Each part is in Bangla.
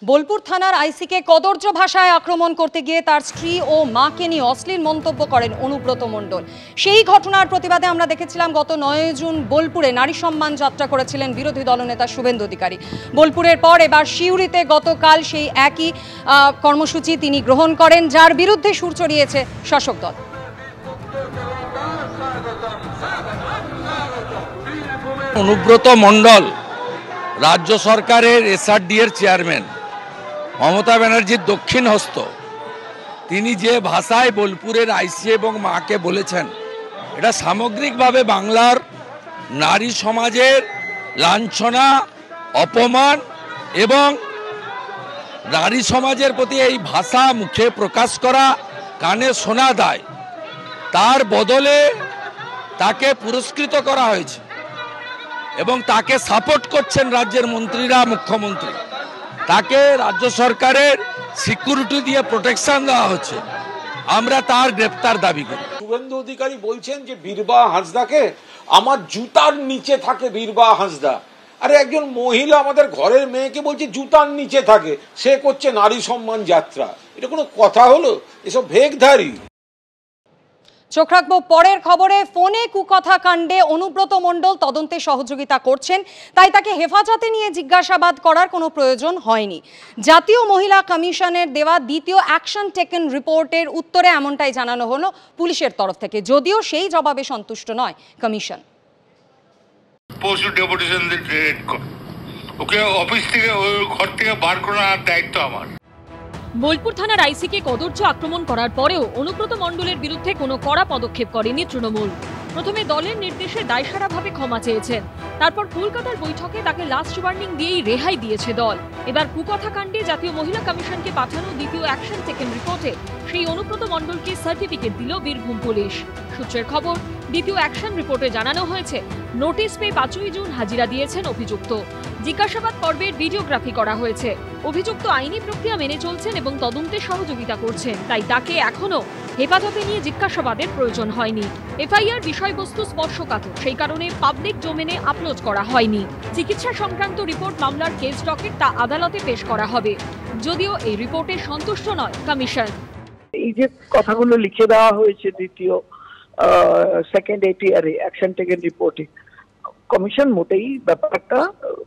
বোলপুর থানার আইসিকে কদর্য ভাষায় আক্রমণ করতে গিয়ে তার স্ত্রী ও মাকে নিয়ে অশ্লীল মন্তব্য করেন অনুব্রত মণ্ডল। সেই ঘটনার প্রতিবাদে আমরা দেখেছিলাম গত 9 জুন বোলপুরে নারী সম্মান যাত্রা করেছিলেন বিরোধী দলনেতা শুভেন্দু অধিকারী। বোলপুরের পর এবার সিউড়িতে গতকাল সেই একই কর্মসূচি তিনি গ্রহণ করেন, যার বিরুদ্ধে সুর চড়িয়েছে শাসক দল। অনুব্রত মণ্ডল রাজ্য সরকারের এসআরডি এর চেয়ারম্যান, মমতা ব্যানার্জির দক্ষিণ হস্ত। তিনি যে ভাষায় বোলপুরের আইসি এবং মাকে বলেছেন, এটা সামগ্রিকভাবে বাংলার নারী সমাজের লাঞ্ছনা, অপমান এবং নারী সমাজের প্রতি এই ভাষা মুখে প্রকাশ করা, কানে শোনা দায়। তার বদলে তাকে পুরস্কৃত করা হয়েছে এবং তাকে সাপোর্ট করছেন রাজ্যের মন্ত্রীরা, মুখ্যমন্ত্রী। তাকে রাজ্য সরকারের সিকিউরিটি দিয়ে প্রোটেকশন দেওয়া হচ্ছে। আমরা তার গ্রেপ্তার দাবি করি। শুভেন্দু অধিকারী বলছেন যে বীরবাহা হাঁসদাকে আমার জুতার নিচে থাকে বীরবাহা হাঁসদা। আরে একজন মহিলা আমাদের ঘরের মেয়েকে বলছে জুতার নিচে থাকে, সে করছে নারী সম্মান যাত্রা। এটা কোনো কথা হলো? এসব ভেগধারী। চোখ রাখবো পরের খবরে। ফোনে কুকথা কাণ্ডে অনুব্রত মণ্ডল তদন্তে সহযোগিতা করছেন, তাই তাকে হেফাজতে নিয়ে জিজ্ঞাসাবাদ করার কোনো প্রয়োজন হয়নি। জাতীয় মহিলা কমিশনের দেওয়া দ্বিতীয় অ্যাকশন টেকেন রিপোর্টের উত্তরে এমনটাই জানানো হলো পুলিশের তরফ থেকে, যদিও সেই জবাবে সন্তুষ্ট নয় কমিশন। পরশু ডেপুটেশন ওকে অফিস থেকে ঘর থেকে বার করার দায়িত্ব আমার। বোলপুর থানার আইসিকে কদর্য আক্রমণ করার পরেও অনুব্রত মণ্ডলের বিরুদ্ধে কোনো কড়া পদক্ষেপ করেনি তৃণমূল। প্রথমে দলের নির্দেশে দায়সারাভাবে ক্ষমা চেয়েছেন, তারপর কলকাতার বৈঠকে তাকে লাস্ট ওয়ার্নিং দিয়েই রেহাই দিয়েছে দল। এবার কুকথা কাণ্ডে জাতীয় মহিলা কমিশনকে পাঠানো দ্বিতীয় অ্যাকশন টেকেন রিপোর্টে সেই অনুব্রত মণ্ডলকে সার্টিফিকেট দিল বীরভূম পুলিশ। সূত্রের খবর, দ্বিতীয় অ্যাকশন রিপোর্টে জানানো হয়েছে নোটিশ পেয়ে 5ই জুন হাজিরা দিয়েছেন অভিযুক্ত। জিজ্ঞাসাবাদ পর্বের ভিডিওগ্রাফি করা হয়েছে। অভিযুক্ত আইনি প্রক্রিয়া মেনে চলছেন এবং তদন্তে সহযোগিতা করছেন, তাই তাকে এখনো হেফাজতে নিয়ে জিজ্ঞাসাবাদের প্রয়োজন হয়নি। এফআইআর বিষয়বস্তু স্পর্শকাতর, সেই কারণে পাবলিক ডোমেনে আপলোড করা হয়নি। চিকিৎসা সংক্রান্ত রিপোর্ট মামলার কেস ডকেট তা আদালতে পেশ করা হবে, যদিও এই রিপোর্টে সন্তুষ্ট নয় কমিশন। এই যে কথাগুলো লিখে দেওয়া হয়েছে দ্বিতীয় সেকেন্ড এটিআর অ্যাকশন টেকেন রিপোর্টে, কমিশন মোটেই ব্যাপারটা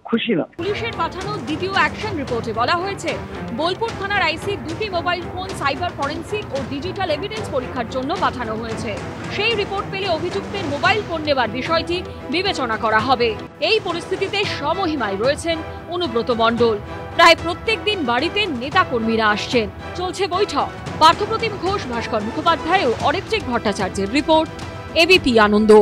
খুশি না। পুলিশের পাঠানো দ্বিতীয় অ্যাকশন রিপোর্টে বলা হয়েছে, বোলপুর থানার আইসি দুটি মোবাইল ফোন সাইবার ফরেন্সিক ও ডিজিটাল এভিডেন্স পরীক্ষার জন্য পাঠানো হয়েছে। সেই রিপোর্ট পেলে অভিযুক্তের মোবাইল ফোন নেবার বিষয়টি বিবেচনা করা হবে। এই পরিস্থিতিতে স্বমহিমায় রয়েছেন অনুব্রত মণ্ডল। প্রায় প্রত্যেক দিন বাড়িতে নেতাকর্মীরা আসছেন, চলছে বৈঠক। পার্থপ্রতিম ঘোষ, ভাস্কর মুখোপাধ্যায় ও অরিত্রিক ভট্টাচার্যের রিপোর্ট, এবিপি আনন্দ।